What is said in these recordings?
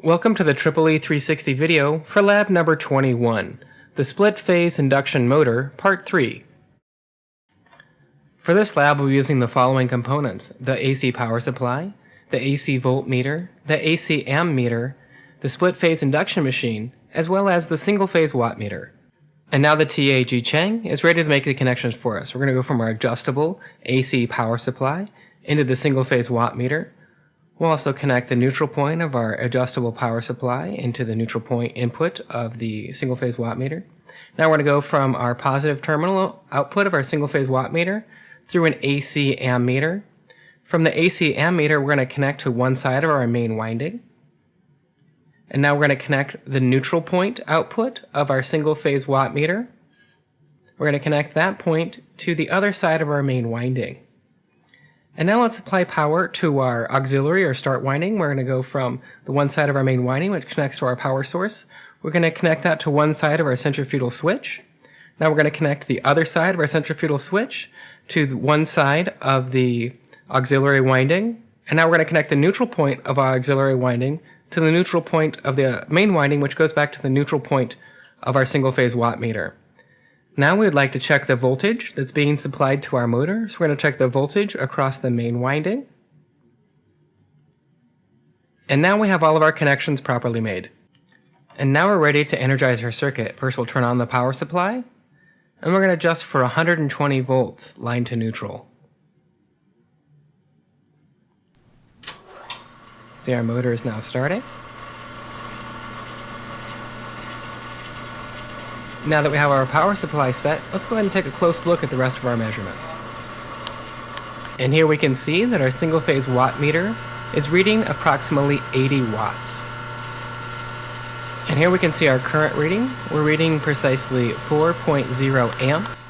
Welcome to the EEE360 video for lab number 21, the split phase induction motor, part 3. For this lab we'll be using the following components: the AC power supply, the AC voltmeter, the AC ammeter, the split phase induction machine, as well as the single phase wattmeter. And now the TA Ji Cheng is ready to make the connections for us. We're going to go from our adjustable AC power supply into the single phase wattmeter. We'll also connect the neutral point of our adjustable power supply into the neutral point input of the single phase wattmeter. Now we're going to go from our positive terminal output of our single phase wattmeter through an AC ammeter. From the AC ammeter, we're going to connect to one side of our main winding. And now we're going to connect the neutral point output of our single phase wattmeter. We're going to connect that point to the other side of our main winding. And now let's apply power to our auxiliary or start winding. We're going to go from the one side of our main winding, which connects to our power source. We're going to connect that to one side of our centrifugal switch. Now we're going to connect the other side of our centrifugal switch to one side of the auxiliary winding. And now we're going to connect the neutral point of our auxiliary winding to the neutral point of the main winding, which goes back to the neutral point of our single phase wattmeter. Now we would like to check the voltage that's being supplied to our motor. So we're going to check the voltage across the main winding. And now we have all of our connections properly made. And now we're ready to energize our circuit. First we'll turn on the power supply, and we're going to adjust for 120 volts line to neutral. See, our motor is now starting. Now that we have our power supply set, let's go ahead and take a close look at the rest of our measurements. And here we can see that our single phase wattmeter is reading approximately 80 watts. And here we can see our current reading. We're reading precisely 4.0 amps.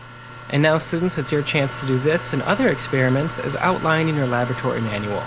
And now students, it's your chance to do this and other experiments as outlined in your laboratory manual.